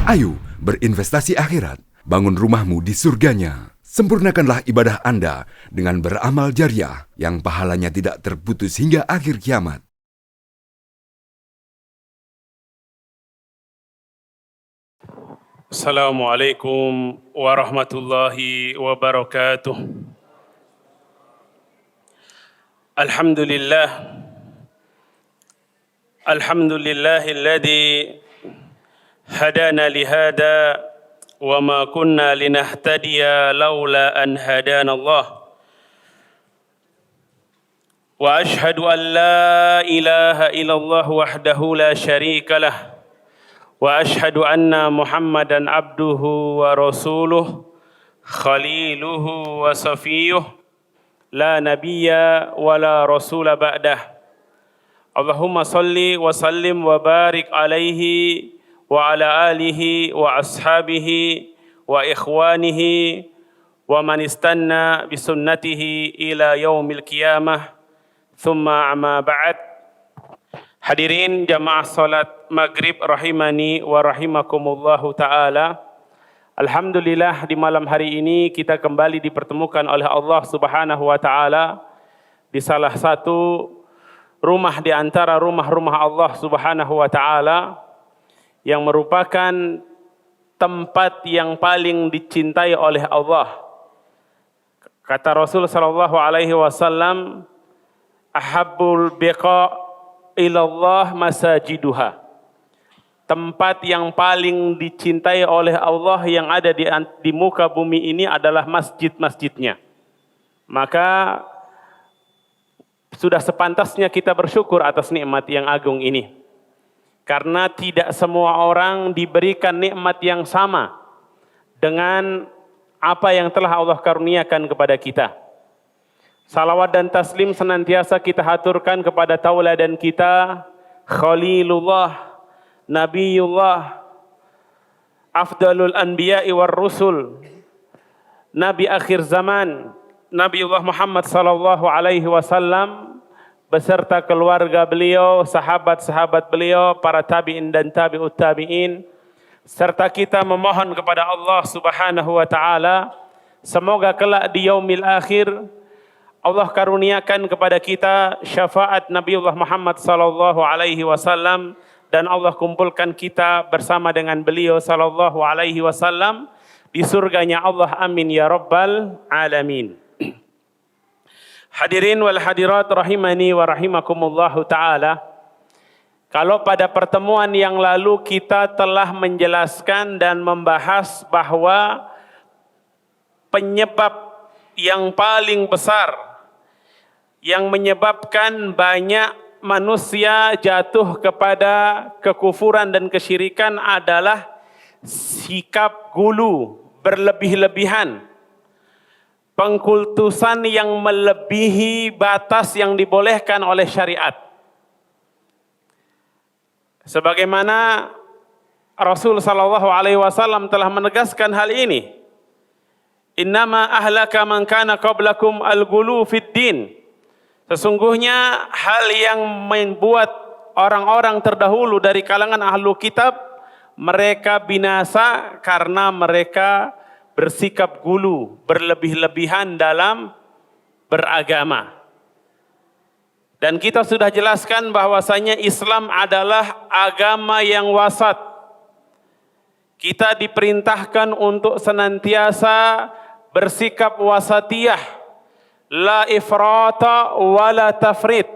Ayo berinvestasi akhirat, bangun rumahmu di surganya. Sempurnakanlah ibadah Anda dengan beramal jariah yang pahalanya tidak terputus hingga akhir kiamat. Assalamualaikum warahmatullahi wabarakatuh. Alhamdulillah. Alhamdulillahilladzi hadana lihada wa ma kunna linahtadiya laula an hadana Allah. Wa ashhadu an la ilaha illallah wahdahu la syarika lah. Wa ashhadu anna Muhammadan abduhu wa rasuluh khaliluhu wa safiyuh la nabiyya wa la rasula ba'dah. Allahumma salli wa sallim wa barik alaihi wa ala alihi wa ashabihi wa ikhwanihi wa man istanna bisunnatihi ila yaumil qiyamah thumma amma ba'd. Hadirin jamaah salat maghrib rahimani wa rahimakumullahu ta'ala. Alhamdulillah di malam hari ini kita kembali dipertemukan oleh Allah subhanahu wa ta'ala di salah satu rumah di antara rumah-rumah Allah subhanahu wa ta'ala yang merupakan tempat yang paling dicintai oleh Allah. Kata Rasul sallallahu alaihi wasallam, ahabbul biqa ilallah masajiduha. Tempat yang paling dicintai oleh Allah yang ada di muka bumi ini adalah masjid-masjidnya. Maka sudah sepantasnya kita bersyukur atas nikmat yang agung ini. Karena tidak semua orang diberikan nikmat yang sama dengan apa yang telah Allah karuniakan kepada kita. Salawat dan taslim senantiasa kita haturkan kepada tauladan kita, Khalilullah, Nabiullah, Afdalul Anbiya'i war Rusul, Nabi akhir zaman, Nabiullah Muhammad sallallahu alaihi wasallam beserta keluarga beliau, sahabat-sahabat beliau, para tabi'in dan tabi'ut tabi'in, serta kita memohon kepada Allah subhanahu wa ta'ala, semoga kelak di yaumil akhir, Allah karuniakan kepada kita syafaat Nabiullah Muhammad sallallahu alaihi wasallam dan Allah kumpulkan kita bersama dengan beliau sallallahu alaihi wasallam di surganya Allah, amin ya rabbal alamin. Hadirin wal hadirat rahimani wa rahimakumullahu ta'ala. Kalau pada pertemuan yang lalu kita telah menjelaskan dan membahas bahwa penyebab yang paling besar yang menyebabkan banyak manusia jatuh kepada kekufuran dan kesyirikan adalah sikap gulu, berlebih-lebihan, pengkultusan yang melebihi batas yang dibolehkan oleh syariat. Sebagaimana Rasul sallallahu alaihi wasallam telah menegaskan hal ini. Innama ahlaka man kana qablakum al-ghulu fid din. Sesungguhnya hal yang membuat orang-orang terdahulu dari kalangan ahlu kitab mereka binasa karena mereka bersikap gulu, berlebih-lebihan dalam beragama. Dan kita sudah jelaskan bahwasanya Islam adalah agama yang wasat. Kita diperintahkan untuk senantiasa bersikap wasatiyah. La ifrata wa la tafrit.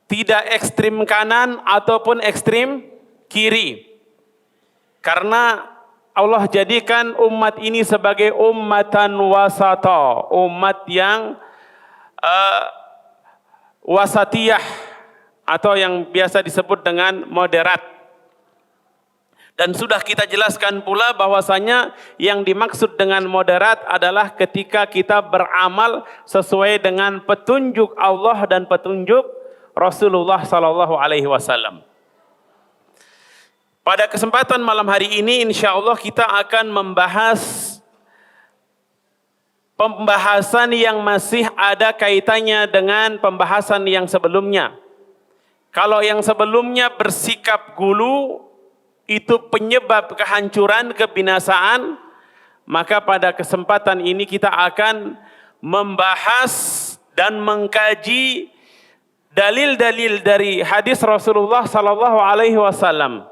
Tidak ekstrim kanan ataupun ekstrim kiri. Karena Allah jadikan umat ini sebagai ummatan wasata, umat yang wasatiyah atau yang biasa disebut dengan moderat. Dan sudah kita jelaskan pula bahwasanya yang dimaksud dengan moderat adalah ketika kita beramal sesuai dengan petunjuk Allah dan petunjuk Rasulullah sallallahu alaihi wasallam. Pada kesempatan malam hari ini insyaallah kita akan membahas pembahasan yang masih ada kaitannya dengan pembahasan yang sebelumnya. Kalau yang sebelumnya bersikap gulu, itu penyebab kehancuran, kebinasaan, maka pada kesempatan ini kita akan membahas dan mengkaji dalil-dalil dari hadis Rasulullah sallallahu alaihi wasallam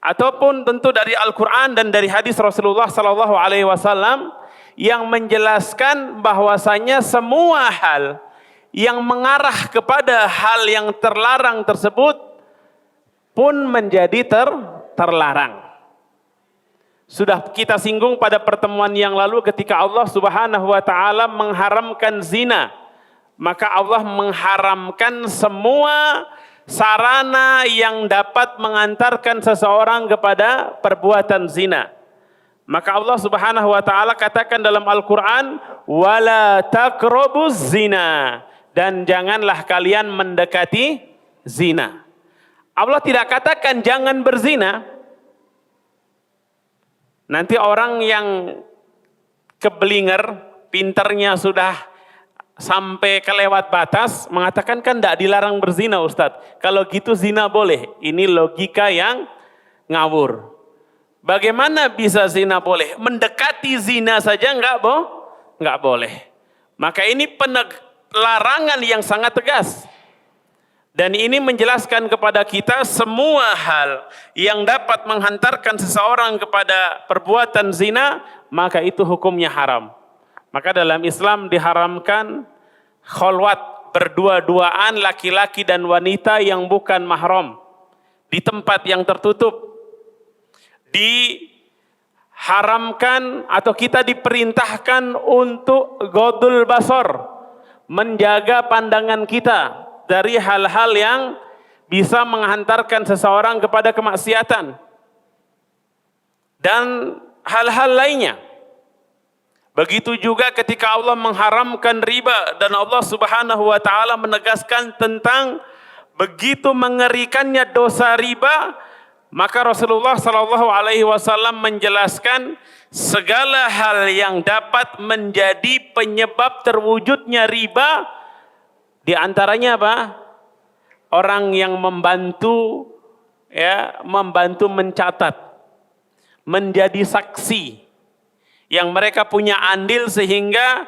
ataupun tentu dari Al-Qur'an dan dari hadis Rasulullah sallallahu alaihi wasallam yang menjelaskan bahwasanya semua hal yang mengarah kepada hal yang terlarang tersebut pun menjadi terlarang. Sudah kita singgung pada pertemuan yang lalu ketika Allah Subhanahu wa taala mengharamkan zina. Maka Allah mengharamkan semua sarana yang dapat mengantarkan seseorang kepada perbuatan zina. Maka Allah Subhanahu wa taala katakan dalam Al-Qur'an, "Wala taqrabuz zina." Dan janganlah kalian mendekati zina. Allah tidak katakan jangan berzina. Nanti orang yang keblinger, pinternya sudah sampai kelewat batas, mengatakan kan tidak dilarang berzina Ustadz. Kalau gitu zina boleh. Ini logika yang ngawur. Bagaimana bisa zina boleh? Mendekati zina saja enggak boleh. Maka ini larangan yang sangat tegas. Dan ini menjelaskan kepada kita semua hal yang dapat menghantarkan seseorang kepada perbuatan zina, maka itu hukumnya haram. Maka dalam Islam diharamkan kholwat, berdua-duaan laki-laki dan wanita yang bukan mahram di tempat yang tertutup. Diharamkan atau kita diperintahkan untuk ghodul basar, menjaga pandangan kita dari hal-hal yang bisa menghantarkan seseorang kepada kemaksiatan dan hal-hal lainnya. Begitu juga ketika Allah mengharamkan riba dan Allah Subhanahu wa taala menegaskan tentang begitu mengerikannya dosa riba, maka Rasulullah sallallahu alaihi wasallam menjelaskan segala hal yang dapat menjadi penyebab terwujudnya riba. Di antaranya apa? Orang yang membantu mencatat, menjadi saksi, yang mereka punya andil sehingga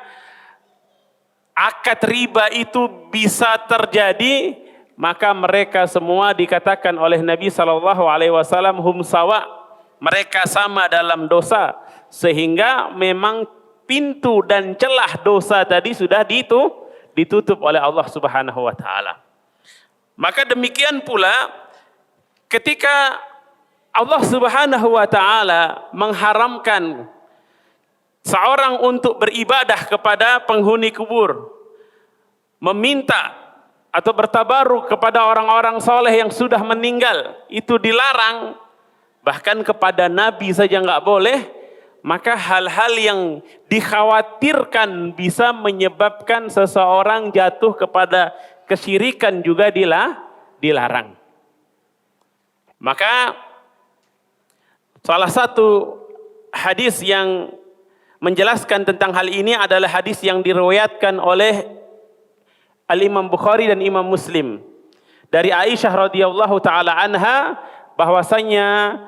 akad riba itu bisa terjadi, maka mereka semua dikatakan oleh Nabi sallallahu alaihi wasallam hum sawa, mereka sama dalam dosa, sehingga memang pintu dan celah dosa tadi sudah ditutup oleh Allah Subhanahu wa taala. Maka demikian pula ketika Allah Subhanahu wa taala mengharamkan seorang untuk beribadah kepada penghuni kubur, meminta atau bertabaruk kepada orang-orang soleh yang sudah meninggal, itu dilarang. Bahkan kepada Nabi saja nggak boleh. Maka hal-hal yang dikhawatirkan bisa menyebabkan seseorang jatuh kepada kesyirikan juga dilarang. Maka salah satu hadis yang menjelaskan tentang hal ini adalah hadis yang diriwayatkan oleh Al-Imam Bukhari dan Imam Muslim dari Aisyah radhiyallahu taala anha bahwasanya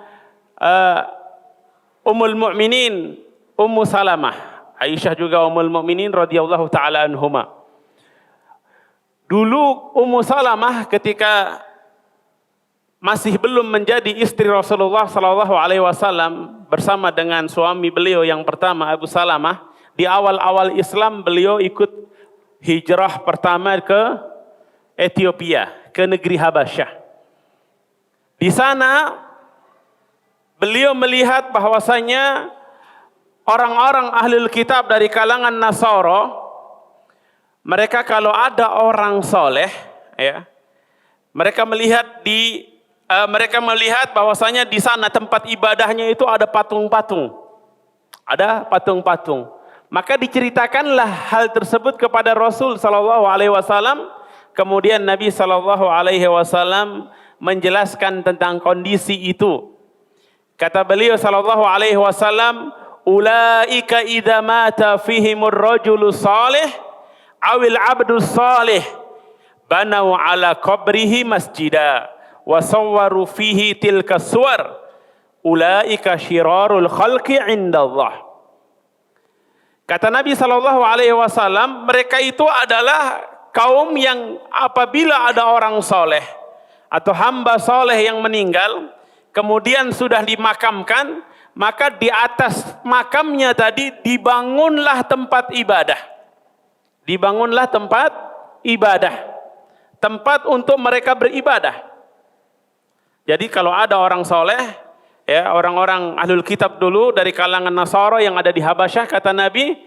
Ummul Mukminin Ummu Salamah, Aisyah juga Ummul Mukminin radhiyallahu taala anhuma. Dulu Ummu Salamah ketika masih belum menjadi istri Rasulullah sallallahu alaihi wasallam bersama dengan suami beliau yang pertama Abu Salamah, di awal-awal Islam beliau ikut hijrah pertama ke Ethiopia, ke negeri Habasyah. Di sana beliau melihat bahwasanya orang-orang ahlul kitab dari kalangan Nasara, mereka kalau ada orang soleh, mereka melihat bahwasanya di sana tempat ibadahnya itu ada patung-patung, Maka diceritakanlah hal tersebut kepada Rasul sallallahu alaihi wasallam. Kemudian Nabi sallallahu alaihi wasallam menjelaskan tentang kondisi itu. Kata beliau sallallahu alaihi wasallam, "Ulaika idza mata fihimur rajulu salih awil abdu salih banau ala qabrihi masjida wa sawwaru fihi tilka suwar ulaika syirarul khalqi indallah. Kata Nabi SAW, mereka itu adalah kaum yang apabila ada orang soleh atau hamba soleh yang meninggal, kemudian sudah dimakamkan, maka di atas makamnya tadi dibangunlah tempat ibadah. Dibangunlah tempat ibadah. Tempat untuk mereka beribadah. Jadi kalau ada orang soleh, ya, orang-orang ahlul kitab dulu dari kalangan Nasara yang ada di Habasyah, kata Nabi,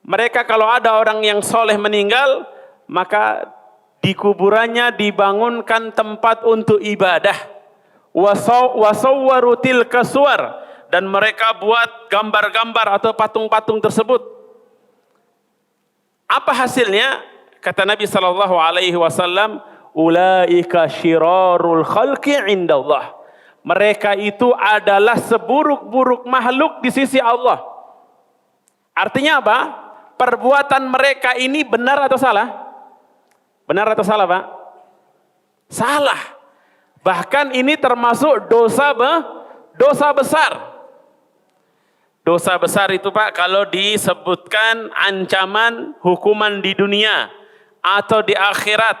mereka kalau ada orang yang soleh meninggal, maka di kuburannya dibangunkan tempat untuk ibadah. Wasawwaru tilka suwar, dan mereka buat gambar-gambar atau patung-patung tersebut. Apa hasilnya? Kata Nabi SAW, ulaika syirarul khalqi indallah. Mereka itu adalah seburuk-buruk makhluk di sisi Allah. Artinya apa? Perbuatan mereka ini benar atau salah? Benar atau salah, Pak? Salah. Bahkan ini termasuk dosa besar. Dosa besar itu, Pak, kalau disebutkan ancaman hukuman di dunia atau di akhirat,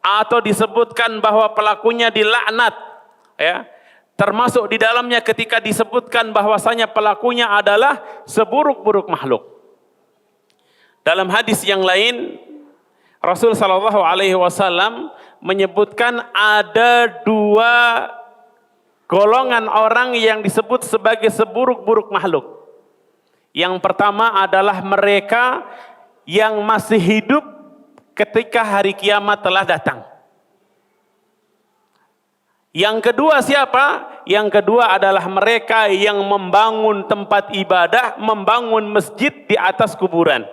atau disebutkan bahwa pelakunya dilaknat, ya. Termasuk di dalamnya ketika disebutkan bahwasanya pelakunya adalah seburuk-buruk makhluk. Dalam hadis yang lain, Rasul SAW menyebutkan ada dua golongan orang yang disebut sebagai seburuk-buruk makhluk. Yang pertama adalah mereka yang masih hidup ketika hari kiamat telah datang. Yang kedua siapa? Yang kedua adalah mereka yang membangun tempat ibadah, membangun masjid di atas kuburan.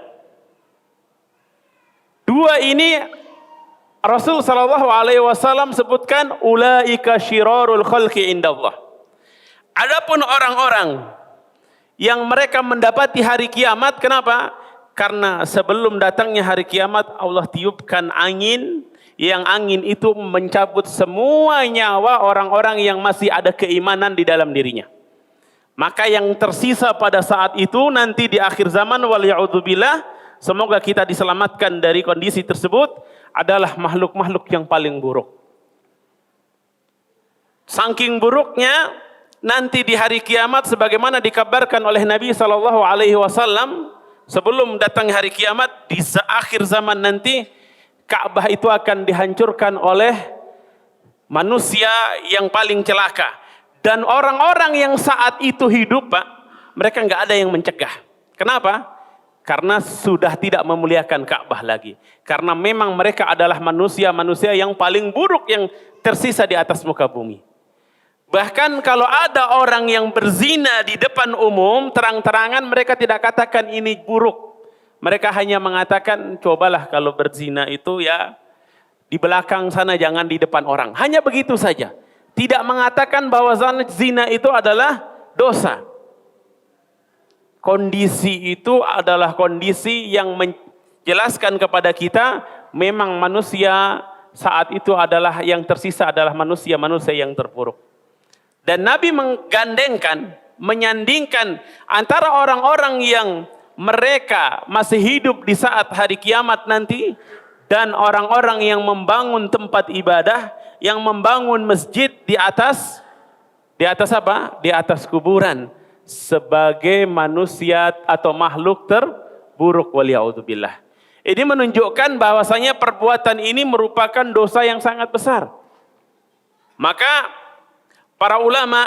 Dua ini Rasul SAW sebutkan ulaika syirarul khalqi indallah. Adapun orang-orang yang mereka mendapati hari kiamat, kenapa? Karena sebelum datangnya hari kiamat Allah tiupkan angin, yang angin itu mencabut semua nyawa orang-orang yang masih ada keimanan di dalam dirinya. Maka yang tersisa pada saat itu nanti di akhir zaman, waliya'udzubillah, semoga kita diselamatkan dari kondisi tersebut, adalah makhluk-makhluk yang paling buruk. Saking buruknya nanti di hari kiamat sebagaimana dikabarkan oleh Nabi SAW, sebelum datang hari kiamat di akhir zaman nanti Ka'bah itu akan dihancurkan oleh manusia yang paling celaka. Dan orang-orang yang saat itu hidup, Pak, mereka nggak ada yang mencegah. Kenapa? Karena sudah tidak memuliakan Ka'bah lagi. Karena memang mereka adalah manusia-manusia yang paling buruk yang tersisa di atas muka bumi. Bahkan kalau ada orang yang berzina di depan umum, terang-terangan mereka tidak katakan ini buruk. Mereka hanya mengatakan, cobalah kalau berzina itu ya di belakang sana, jangan di depan orang. Hanya begitu saja. Tidak mengatakan bahwa zina itu adalah dosa. Kondisi itu adalah kondisi yang menjelaskan kepada kita, memang manusia saat itu adalah yang tersisa adalah manusia-manusia yang terpuruk. Dan Nabi menggandengkan, menyandingkan antara orang-orang yang mereka masih hidup di saat hari kiamat nanti dan orang-orang yang membangun tempat ibadah, yang membangun masjid di atas apa? Di atas kuburan, sebagai manusia atau makhluk terburuk, waliya'udzubillah. Ini menunjukkan bahwasanya perbuatan ini merupakan dosa yang sangat besar. Maka para ulama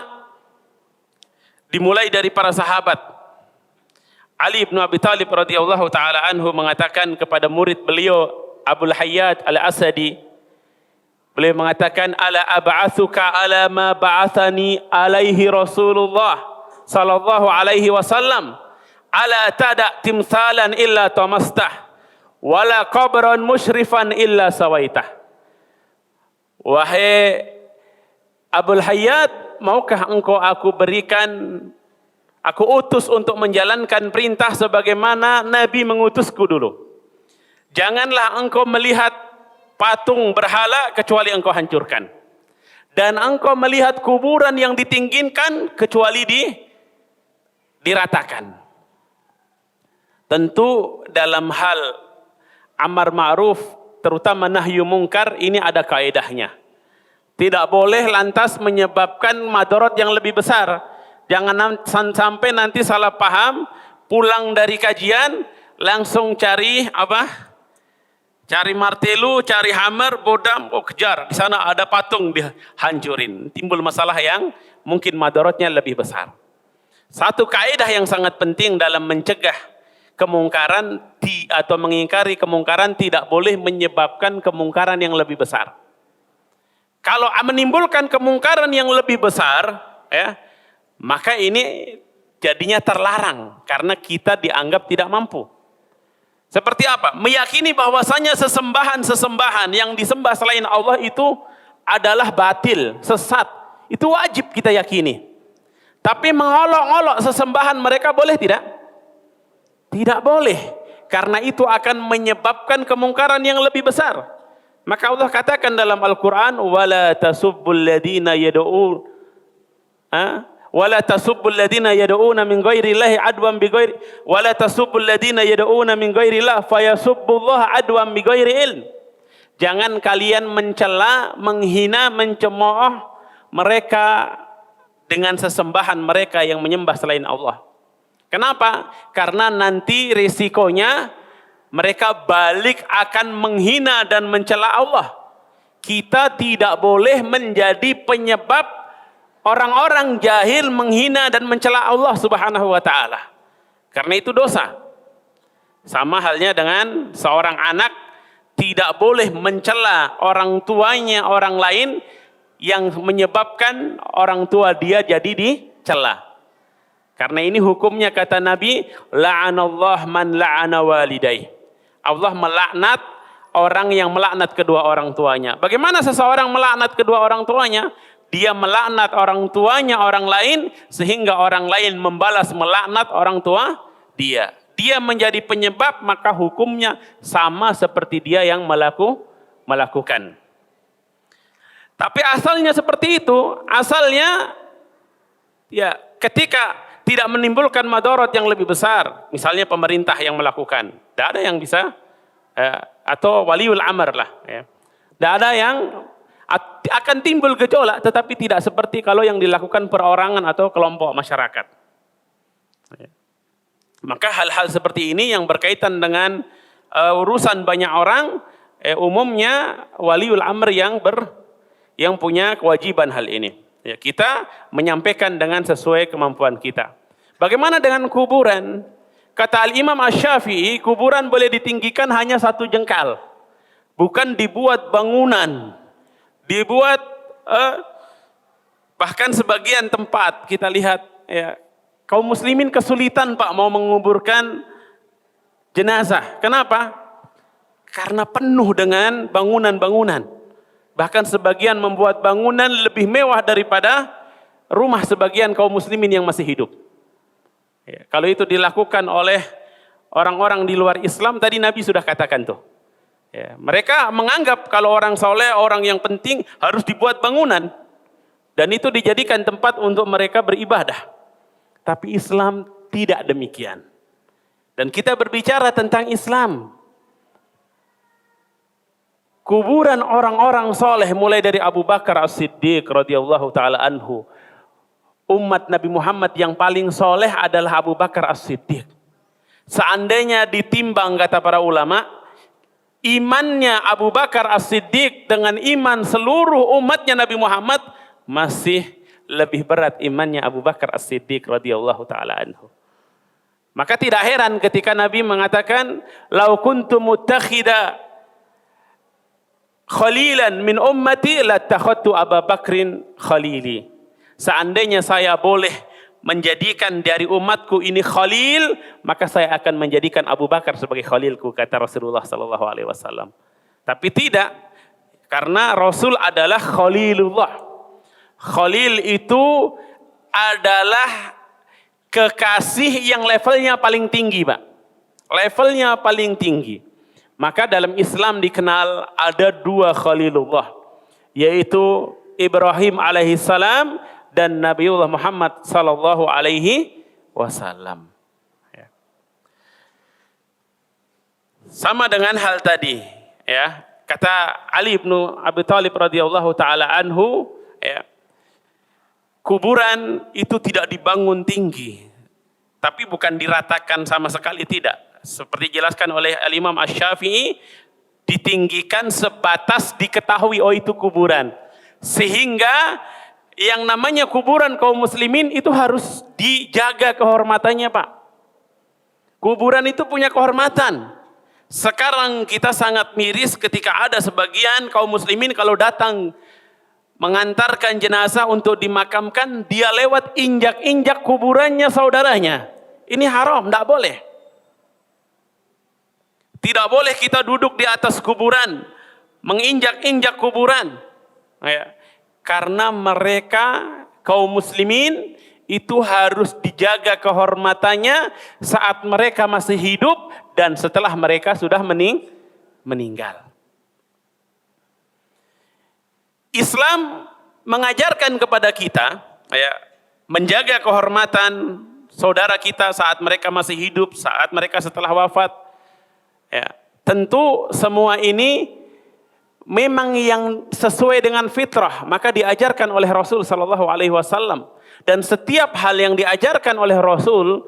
dimulai dari para sahabat. Ali bin Abi Thalib radhiyallahu taala anhu mengatakan kepada murid beliau Abul Hayyat Al-Asadi, beliau mengatakan, ala ab'atsuka ala ma ba'athani alaihi Rasulullah sallallahu alaihi wasallam, ala tada timsalan illa tamastah wala qabran musyrifan illa sawaitah. Wahai Abul Hayyat, maukah engkau aku berikan, aku utus untuk menjalankan perintah sebagaimana Nabi mengutusku dulu. Janganlah engkau melihat patung berhala kecuali engkau hancurkan. dan engkau melihat kuburan yang ditinggikan kecuali diratakan. Tentu dalam hal amar ma'ruf, terutama nahyu mungkar, ini ada kaedahnya. Tidak boleh lantas menyebabkan madarat yang lebih besar. Jangan sampai nanti salah paham, pulang dari kajian langsung cari apa? Cari martelu, cari hammer, bodam, kejar. Di sana ada patung, dihancurin. Timbul masalah yang mungkin madaratnya lebih besar. Satu kaidah yang sangat penting dalam mencegah kemungkaran atau mengingkari kemungkaran, tidak boleh menyebabkan kemungkaran yang lebih besar. Kalau menimbulkan kemungkaran yang lebih besar, ya, maka ini jadinya terlarang karena kita dianggap tidak mampu. Seperti apa? Meyakini bahwasanya sesembahan-sesembahan yang disembah selain Allah itu adalah batil, sesat. Itu wajib kita yakini. Tapi mengolok-olok sesembahan mereka boleh tidak? Tidak boleh. Karena itu akan menyebabkan kemungkaran yang lebih besar. Maka Allah katakan dalam Al-Quran, وَلَا تَسُبُّ الَّذِينَ يَدْعُونَ ولا تسبوا الذين يدعون من غير الله عدوا بغير ولا تسبوا الذين يدعون من غير الله فيسبوا الله عدوا بغير علم. Jangan kalian mencela, menghina, mencemooh mereka dengan sesembahan mereka yang menyembah selain Allah. Kenapa? Karena nanti risikonya mereka balik akan menghina dan mencela Allah. Kita tidak boleh menjadi penyebab orang-orang jahil menghina dan mencela Allah Subhanahu wa taala. Karena itu dosa. Sama halnya dengan seorang anak tidak boleh mencela orang tuanya orang lain yang menyebabkan orang tua dia jadi dicela. Karena ini hukumnya kata Nabi, la'anallah man la'ana walidayh. Allah melaknat orang yang melaknat kedua orang tuanya. Bagaimana seseorang melaknat kedua orang tuanya? Dia melaknat orang tuanya orang lain sehingga orang lain membalas melaknat orang tua dia. Dia menjadi penyebab, maka hukumnya sama seperti dia yang melakukan. Tapi asalnya seperti itu, asalnya ya ketika tidak menimbulkan madarat yang lebih besar, misalnya pemerintah yang melakukan, tidak ada yang bisa atau waliul amr lah, ya. Tidak ada yang akan timbul gejolak, tetapi tidak seperti kalau yang dilakukan perorangan atau kelompok masyarakat. Maka hal-hal seperti ini yang berkaitan dengan urusan banyak orang, umumnya waliul amr yang punya kewajiban hal ini. Ya, kita menyampaikan dengan sesuai kemampuan kita. Bagaimana dengan kuburan? Kata Al-Imam Asy-Syafi'i, kuburan boleh ditinggikan hanya 1 jengkal. Bukan dibuat bangunan. Dibuat bahkan sebagian tempat kita lihat, ya, kaum muslimin kesulitan Pak mau menguburkan jenazah. Kenapa? Karena penuh dengan bangunan-bangunan. Bahkan sebagian membuat bangunan lebih mewah daripada rumah sebagian kaum muslimin yang masih hidup. Ya, kalau itu dilakukan oleh orang-orang di luar Islam, tadi Nabi sudah katakan tuh. Ya, mereka menganggap kalau orang soleh, orang yang penting harus dibuat bangunan. Dan itu dijadikan tempat untuk mereka beribadah. Tapi Islam tidak demikian. Dan kita berbicara tentang Islam. Kuburan orang-orang soleh mulai dari Abu Bakar As-Siddiq radhiyallahu ta'ala anhu. Umat Nabi Muhammad yang paling soleh adalah Abu Bakar As-Siddiq. Seandainya ditimbang kata para ulama, imannya Abu Bakar As-Siddiq dengan iman seluruh umatnya Nabi Muhammad masih lebih berat imannya Abu Bakar As-Siddiq radhiyallahu ta'ala anhu. Maka tidak heran ketika Nabi mengatakan, "Lau kuntu muttakhida khalilan min ummati latakhadtu Abu Bakrin khalili." Seandainya saya boleh menjadikan dari umatku ini khalil, maka saya akan menjadikan Abu Bakar sebagai khalilku, kata Rasulullah sallallahu alaihi wasallam. Tapi tidak, karena Rasul adalah khalilullah. Khalil itu adalah kekasih yang levelnya paling tinggi, Pak. Levelnya paling tinggi. Maka dalam Islam dikenal ada 2 khalilullah, yaitu Ibrahim alaihissalam dan Nabiullah Muhammad sallallahu alaihi wasallam. Ya. Sama dengan hal tadi, ya. Kata Ali bin Abi Thalib radhiyallahu taala anhu, ya, kuburan itu tidak dibangun tinggi, tapi bukan diratakan sama sekali, tidak. Seperti dijelaskan oleh Al-Imam Asy-Syafi'i, ditinggikan sebatas diketahui oh itu kuburan. Sehingga yang namanya kuburan kaum muslimin itu harus dijaga kehormatannya, Pak. Kuburan itu punya kehormatan. Sekarang kita sangat miris ketika ada sebagian kaum muslimin kalau datang mengantarkan jenazah untuk dimakamkan, dia lewat injak-injak kuburannya saudaranya. Ini haram, tidak boleh. Tidak boleh kita duduk di atas kuburan, menginjak-injak kuburan. Ya. Karena mereka kaum muslimin itu harus dijaga kehormatannya saat mereka masih hidup dan setelah mereka sudah meninggal. Islam mengajarkan kepada kita, ya, menjaga kehormatan saudara kita saat mereka masih hidup, saat mereka setelah wafat. Ya, tentu semua ini memang yang sesuai dengan fitrah, maka diajarkan oleh Rasul sallallahu alaihi wasallam. Dan setiap hal yang diajarkan oleh Rasul,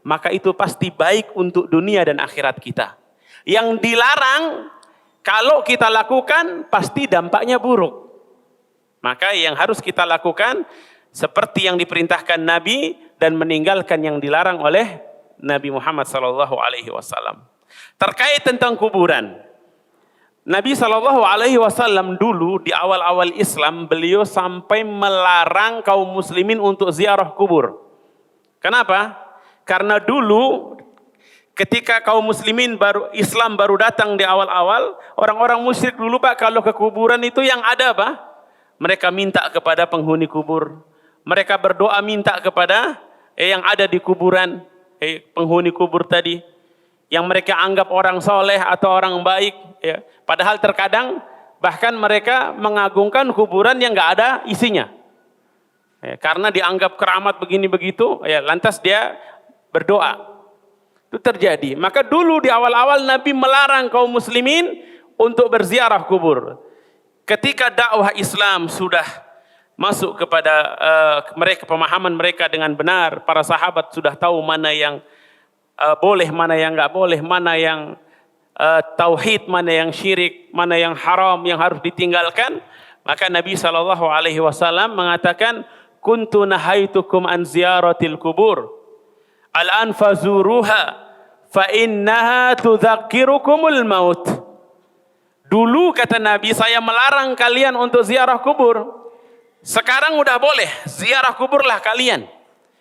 maka itu pasti baik untuk dunia dan akhirat kita. Yang dilarang, kalau kita lakukan, pasti dampaknya buruk. Maka yang harus kita lakukan, seperti yang diperintahkan Nabi, dan meninggalkan yang dilarang oleh Nabi Muhammad SAW. Terkait tentang kuburan, Nabi SAW dulu di awal-awal Islam, beliau sampai melarang kaum muslimin untuk ziarah kubur. Kenapa? Karena dulu ketika kaum muslimin Islam baru datang di awal-awal, orang-orang musyrik dulu, Pak, kalau ke kuburan itu yang ada apa? Mereka minta kepada penghuni kubur. Mereka berdoa minta kepada yang ada di kuburan, penghuni kubur tadi, yang mereka anggap orang soleh atau orang baik. Ya. Padahal terkadang bahkan mereka mengagungkan kuburan yang nggak ada isinya. Ya, karena dianggap keramat begini begitu, ya, lantas dia berdoa. Itu terjadi. Maka dulu di awal-awal Nabi melarang kaum muslimin untuk berziarah kubur. Ketika dakwah Islam sudah masuk kepada mereka, pemahaman mereka dengan benar, para sahabat sudah tahu mana yang boleh, mana yang nggak boleh, mana yang tauhid, mana yang syirik, mana yang haram yang harus ditinggalkan. Maka Nabi SAW mengatakan, kuntu nahaitukum an ziyaratil kubur, al-an fazuruha, fa innaha tudzakirukumul maut. Dulu kata Nabi, saya melarang kalian untuk ziarah kubur. Sekarang udah boleh, ziarah kuburlah kalian.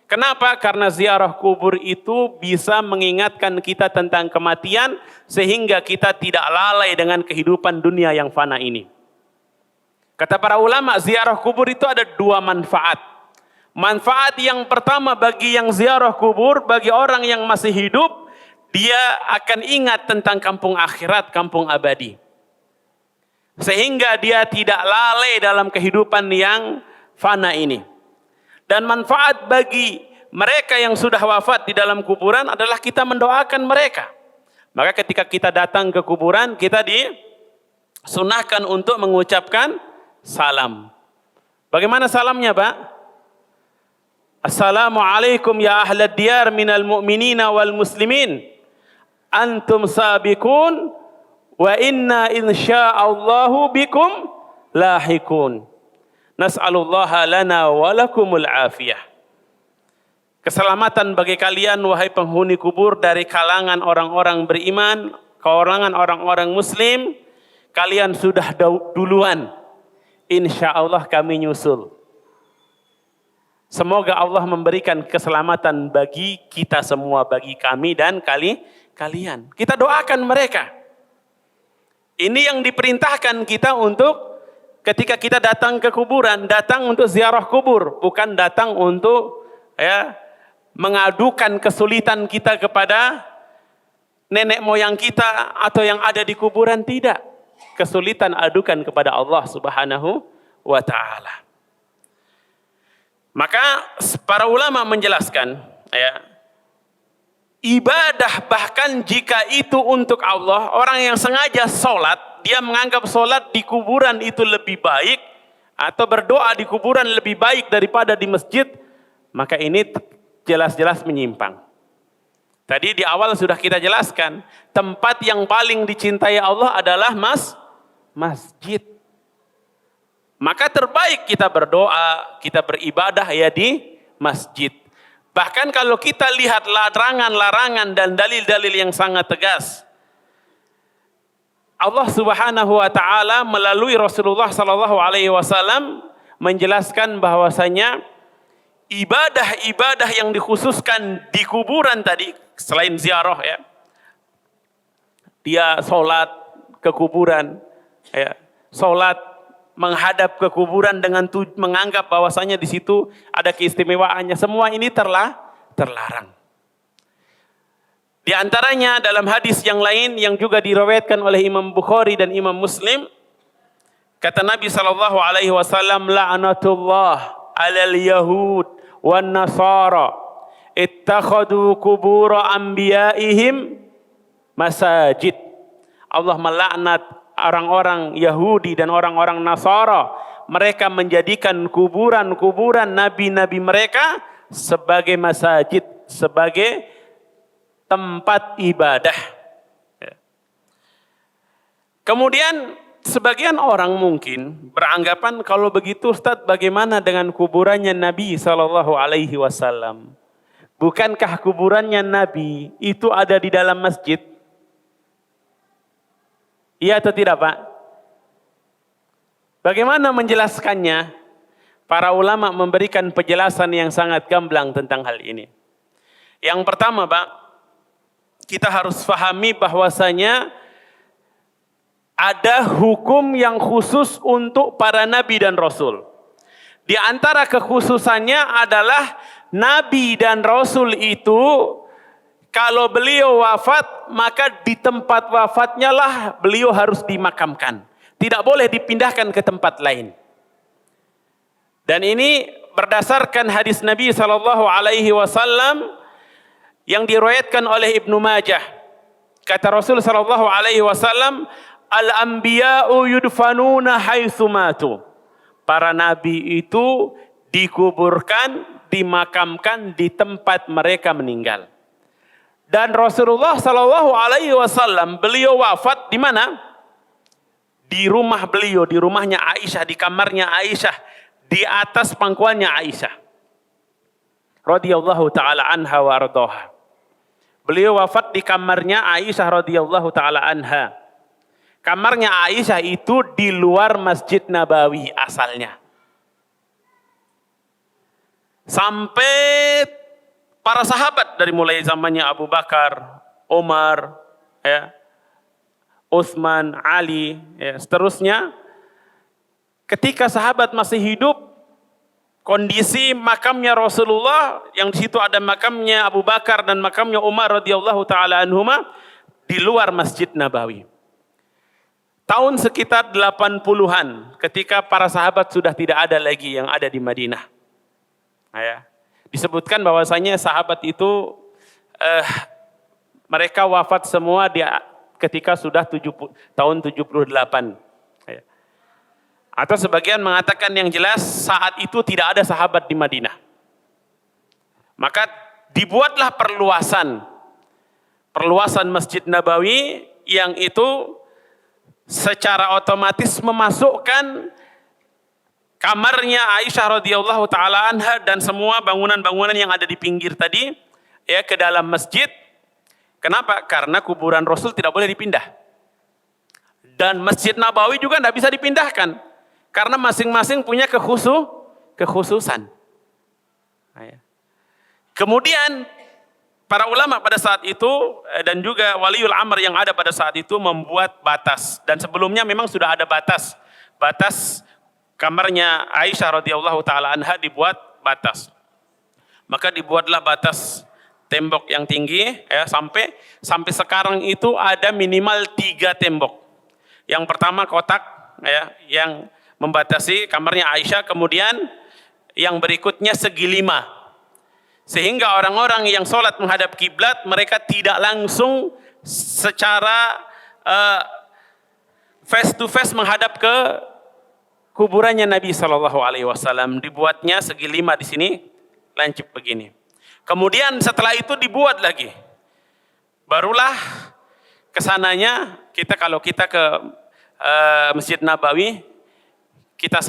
Kenapa? Karena ziarah kubur itu bisa mengingatkan kita tentang kematian, sehingga kita tidak lalai dengan kehidupan dunia yang fana ini. Kata para ulama, ziarah kubur itu ada dua manfaat. Manfaat yang pertama bagi yang ziarah kubur, bagi orang yang masih hidup, dia akan ingat tentang kampung akhirat, kampung abadi. Sehingga dia tidak lalai dalam kehidupan yang fana ini. Dan manfaat bagi mereka yang sudah wafat di dalam kuburan adalah kita mendoakan mereka. Maka ketika kita datang ke kuburan, kita disunahkan untuk mengucapkan salam. Bagaimana salamnya, Pak? Assalamualaikum ya ahlad diyar minal mu'minina wal muslimin. Antum sabiqun wa inna insya'allahu bikum lahikun. Nas'alullaha lana wa lakumul afiyah. Keselamatan bagi kalian wahai penghuni kubur dari kalangan orang-orang beriman, kalangan orang-orang muslim, kalian sudah duluan. Insyaallah kami nyusul. Semoga Allah memberikan keselamatan bagi kita semua, bagi kami dan kalian. Kita doakan mereka. Ini yang diperintahkan kita untuk ketika kita datang ke kuburan, datang untuk ziarah kubur, bukan datang untuk mengadukan kesulitan kita kepada nenek moyang kita atau yang ada di kuburan, tidak. Kesulitan adukan kepada Allah Subhanahu wa ta'ala. Maka para ulama menjelaskan, ya, ibadah bahkan jika itu untuk Allah, orang yang sengaja sholat, dia menganggap sholat di kuburan itu lebih baik, atau berdoa di kuburan lebih baik daripada di masjid, maka ini jelas-jelas menyimpang. Tadi di awal sudah kita jelaskan, tempat yang paling dicintai Allah adalah masjid. Maka terbaik kita berdoa, kita beribadah ya di masjid. Bahkan kalau kita lihat larangan-larangan dan dalil-dalil yang sangat tegas, Allah Subhanahu wa taala melalui Rasulullah sallallahu alaihi wasallam menjelaskan bahwasanya ibadah-ibadah yang dikhususkan di kuburan tadi, selain ziarah ya, dia sholat ke kuburan, ya, sholat menghadap ke kuburan dengan menganggap bahwasanya di situ ada keistimewaannya, semua ini terlarang. Di antaranya dalam hadis yang lain yang juga diriwayatkan oleh Imam Bukhari dan Imam Muslim, kata Nabi sallallahu alaihi wasallam, la'natullah 'alal yahud wan nasara ittakhadhu qubur anbiya'ihim masajid. Allah melaknat orang-orang Yahudi dan orang-orang Nasara, mereka menjadikan kuburan-kuburan nabi-nabi mereka sebagai masjid, sebagai tempat ibadah. Kemudian sebagian orang mungkin beranggapan, kalau begitu Ustaz, bagaimana dengan kuburannya Nabi sallallahu alaihi wasallam? Bukankah kuburannya Nabi itu ada di dalam masjid? Iya atau tidak, Pak? Bagaimana menjelaskannya? Para ulama memberikan penjelasan yang sangat gamblang tentang hal ini. Yang pertama, Pak, kita harus pahami bahwasanya ada hukum yang khusus untuk para nabi dan rasul. Di antara kekhususannya adalah nabi dan rasul itu, kalau beliau wafat, maka di tempat wafatnya lah beliau harus dimakamkan. Tidak boleh dipindahkan ke tempat lain. Dan ini berdasarkan hadis Nabi SAW yang diriwayatkan oleh Ibnu Majah. Kata Rasul SAW, al-anbiya'u yudfanuna haitsu matu. Para nabi itu dikuburkan, dimakamkan di tempat mereka meninggal. Dan Rasulullah Shallallahu Alaihi Wasallam beliau wafat di mana? Di rumah beliau, di rumahnya Aisyah, di kamarnya Aisyah, di atas pangkuannya Aisyah. Radhiyallahu taala anha wa ardhaha. Beliau wafat di kamarnya Aisyah radhiyallahu taala anha. Kamarnya Aisyah itu di luar Masjid Nabawi asalnya. Sampai para sahabat dari mulai zamannya Abu Bakar, Umar, ya, Utsman, Ali, ya, seterusnya. Ketika sahabat masih hidup, kondisi makamnya Rasulullah yang di situ ada makamnya Abu Bakar dan makamnya Umar radhiyallahu taala anhuma di luar Masjid Nabawi. Tahun sekitar 80-an, ketika para sahabat sudah tidak ada lagi yang ada di Madinah. Ya. Disebutkan bahwasanya sahabat itu mereka wafat semua ketika sudah tahun 78. Ya. Atau sebagian mengatakan yang jelas saat itu tidak ada sahabat di Madinah. Maka dibuatlah perluasan Masjid Nabawi yang itu secara otomatis memasukkan kamarnya Aisyah radhiyallahu taala anha dan semua bangunan-bangunan yang ada di pinggir tadi ya ke dalam masjid. Kenapa? Karena kuburan Rasul tidak boleh dipindah. Dan Masjid Nabawi juga tidak bisa dipindahkan karena masing-masing punya kekhususan. Kemudian para ulama pada saat itu dan juga waliul amr yang ada pada saat itu membuat batas, dan sebelumnya memang sudah ada batas kamarnya Aisyah radhiyallahu taala anha dibuat batas. Maka dibuatlah batas tembok yang tinggi ya, sampai sekarang itu ada minimal 3 tembok. Yang pertama kotak ya, yang membatasi kamarnya Aisyah, kemudian yang berikutnya segi 5. Sehingga orang-orang yang sholat menghadap kiblat, mereka tidak langsung secara face to face menghadap ke kuburannya Nabi SAW. Dibuatnya segi 5 di sini, lancip begini. Kemudian setelah itu dibuat lagi. Barulah kesananya kalau kita ke Masjid Nabawi, kita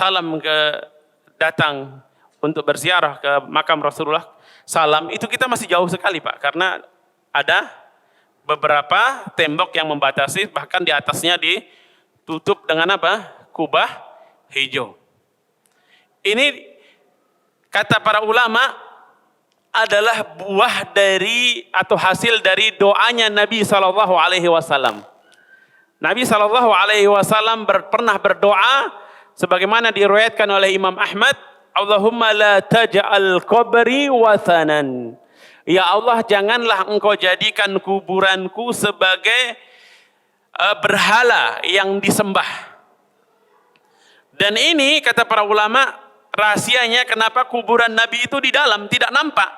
datang untuk berziarah ke makam Rasulullah salam, itu kita masih jauh sekali Pak, karena ada beberapa tembok yang membatasi, bahkan di atasnya ditutup dengan kubah hijau. Ini kata para ulama adalah buah dari atau hasil dari doanya Nabi SAW. Nabi SAW pernah berdoa sebagaimana diriwayatkan oleh Imam Ahmad, Allahumma la taj'al qabri wathanan. Ya Allah, janganlah engkau jadikan kuburanku sebagai berhala yang disembah. Dan ini kata para ulama, rahasianya kenapa kuburan Nabi itu di dalam tidak nampak,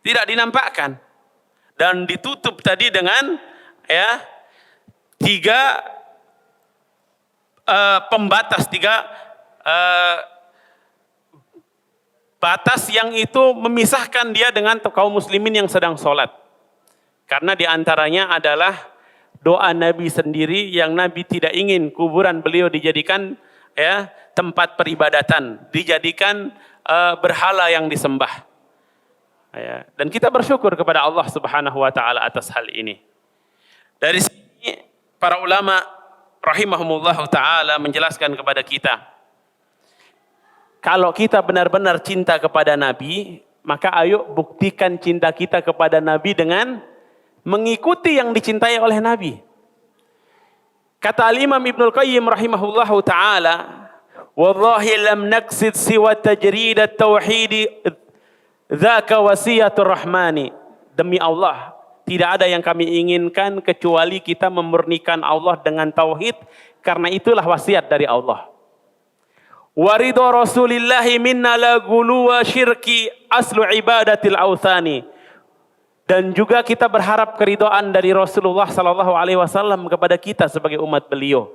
tidak dinampakkan, dan ditutup tadi dengan 3 pembatas, 3 batas yang itu memisahkan dia dengan kaum muslimin yang sedang sholat. Karena diantaranya adalah doa Nabi sendiri yang Nabi tidak ingin kuburan beliau dijadikan tempat peribadatan, dijadikan berhala yang disembah. Dan kita bersyukur kepada Allah Subhanahu wa taala atas hal ini. Dari sini para ulama rahimahumullah taala menjelaskan kepada kita, kalau kita benar-benar cinta kepada Nabi, maka ayo buktikan cinta kita kepada Nabi dengan mengikuti yang dicintai oleh Nabi. Kata Al-Imam Ibnul Qayyim rahimahullahu ta'ala, wallahi lam naqsid siwa tajrid at-tauhid dzaka wasiyatur rahmani. Demi Allah, tidak ada yang kami inginkan kecuali kita memurnikan Allah dengan tauhid, karena itulah wasiat dari Allah. Waridho Rasulillahi minna la guluwa syirki aslu ibadatil awthani. Dan juga kita berharap keridhaan dari Rasulullah SAW kepada kita sebagai umat beliau.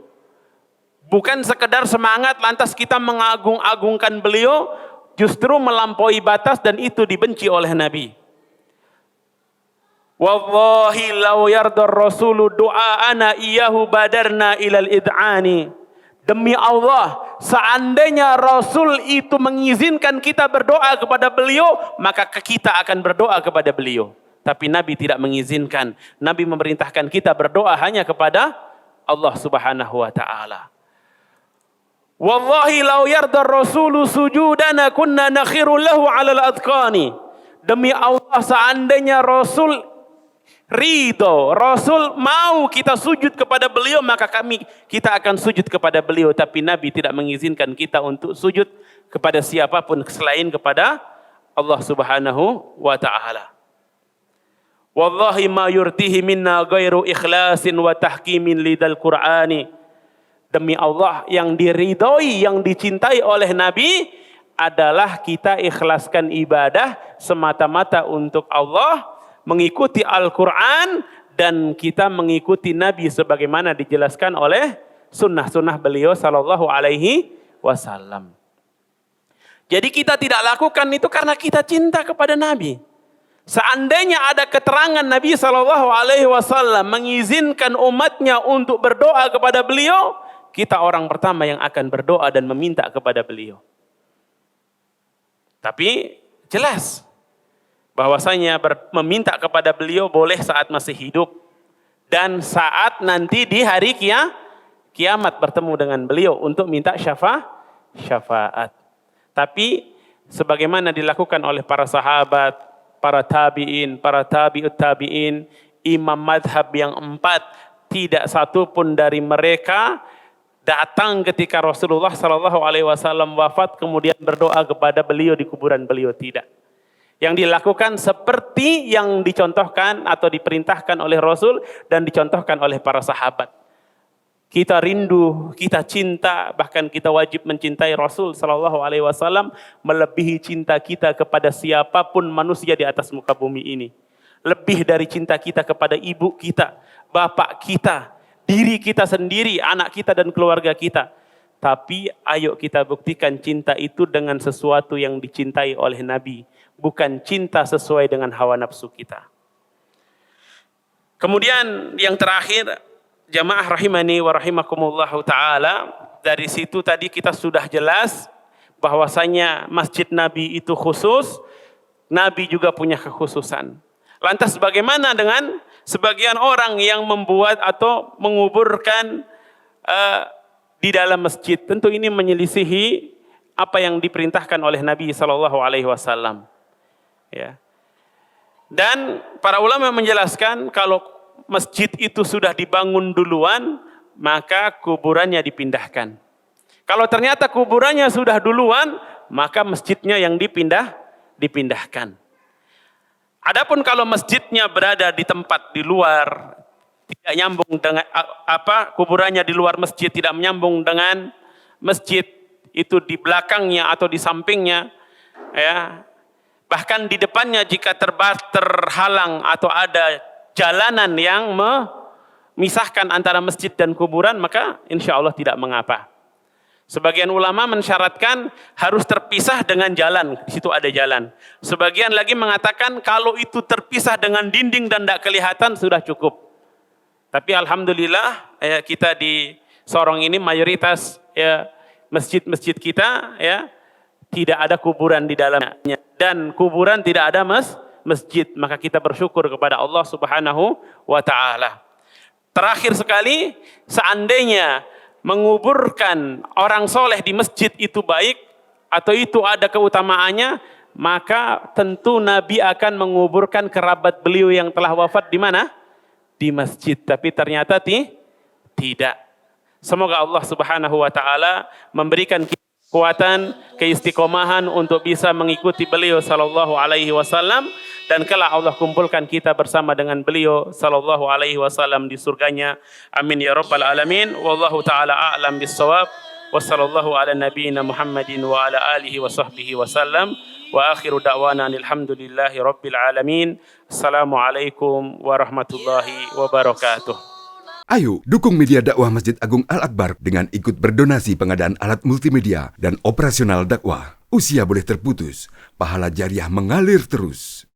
Bukan sekedar semangat lantas kita mengagung-agungkan beliau, justru melampaui batas, dan itu dibenci oleh Nabi. Wallahi law yardar rasulu du'aana iyahu badarna ilal id'ani. Demi Allah, seandainya Rasul itu mengizinkan kita berdoa kepada beliau, maka kita akan berdoa kepada beliau. Tapi Nabi tidak mengizinkan. Nabi memerintahkan kita berdoa hanya kepada Allah Subhanahu wa taala. Wallahi law yardar rasulu sujudana kunna nakhiru lahu 'alal adqani. Demi Allah, seandainya Rasul ridho, Rasul mau kita sujud kepada beliau, maka kita akan sujud kepada beliau. Tapi Nabi tidak mengizinkan kita untuk sujud kepada siapapun selain kepada Allah Subhanahu wa ta'ala. Wallahi ma yurtihi minna ghairu ikhlasin wa tahkimin lidal Qur'ani. Demi Allah, yang diridhoi, yang dicintai oleh Nabi adalah kita ikhlaskan ibadah semata-mata untuk Allah, mengikuti Al-Quran, dan kita mengikuti Nabi sebagaimana dijelaskan oleh sunnah-sunnah beliau sallallahu alaihi wasallam. Jadi kita tidak lakukan itu karena kita cinta kepada Nabi. Seandainya ada keterangan Nabi sallallahu alaihi wasallam mengizinkan umatnya untuk berdoa kepada beliau, kita orang pertama yang akan berdoa dan meminta kepada beliau. Tapi jelas bahwasanya meminta kepada beliau boleh saat masih hidup, dan saat nanti di hari kiamat bertemu dengan beliau untuk minta syafaat. Tapi sebagaimana dilakukan oleh para sahabat, para tabi'in, para tabi'ut tabi'in, imam madhab yang 4, tidak satu pun dari mereka datang ketika Rasulullah SAW wafat kemudian berdoa kepada beliau di kuburan beliau, tidak. Yang dilakukan seperti yang dicontohkan atau diperintahkan oleh Rasul dan dicontohkan oleh para sahabat. kita rindu, kita cinta, bahkan kita wajib mencintai Rasul sallallahu alaihi wasallam melebihi cinta kita kepada siapapun manusia di atas muka bumi ini. Lebih dari cinta kita kepada ibu kita, bapak kita, diri kita sendiri, anak kita dan keluarga kita. Tapi ayo kita buktikan cinta itu dengan sesuatu yang dicintai oleh Nabi, bukan cinta sesuai dengan hawa nafsu kita. Kemudian yang terakhir, jamaah rahimani wa rahimakumullahu ta'ala, dari situ tadi kita sudah jelas bahwasanya masjid Nabi itu khusus, Nabi juga punya kekhususan. Lantas bagaimana dengan sebagian orang yang membuat atau menguburkan di dalam masjid? Tentu ini menyelisihi apa yang diperintahkan oleh Nabi SAW. Ya. Dan para ulama menjelaskan kalau masjid itu sudah dibangun duluan, maka kuburannya dipindahkan. Kalau ternyata kuburannya sudah duluan, maka masjidnya yang dipindahkan. Adapun kalau masjidnya berada di tempat di luar, tidak nyambung dengan kuburannya di luar masjid tidak menyambung dengan masjid, itu di belakangnya atau di sampingnya, ya. Bahkan di depannya jika terhalang atau ada jalanan yang memisahkan antara masjid dan kuburan, maka insya Allah tidak mengapa. Sebagian ulama mensyaratkan harus terpisah dengan jalan, di situ ada jalan. Sebagian lagi mengatakan kalau itu terpisah dengan dinding dan tidak kelihatan sudah cukup. Tapi alhamdulillah kita di Sorong ini mayoritas masjid-masjid kita tidak ada kuburan di dalamnya, dan kuburan tidak ada masjid, maka kita bersyukur kepada Allah Subhanahu wa taala. Terakhir sekali, seandainya menguburkan orang soleh di masjid itu baik atau itu ada keutamaannya, maka tentu Nabi akan menguburkan kerabat beliau yang telah wafat di mana? Di masjid. Tapi ternyata tidak. Semoga Allah Subhanahu wa taala memberikan kekuatan, keistiqomahan untuk bisa mengikuti beliau sallallahu alaihi wasallam, dan kelak Allah kumpulkan kita bersama dengan beliau sallallahu alaihi wasallam di surganya. Amin ya rabbal alamin. Wallahu taala a'lam bis-shawab. Wa sallallahu ala nabiyyina Muhammadin wa ala alihi wa sahbihi wasallam. Wa akhiru da'wana alhamdulillahi rabbil alamin. Assalamualaikum warahmatullahi wabarakatuh. Ayo, dukung media dakwah Masjid Agung Al-Akbar dengan ikut berdonasi pengadaan alat multimedia dan operasional dakwah. Usia boleh terputus, pahala jariah mengalir terus.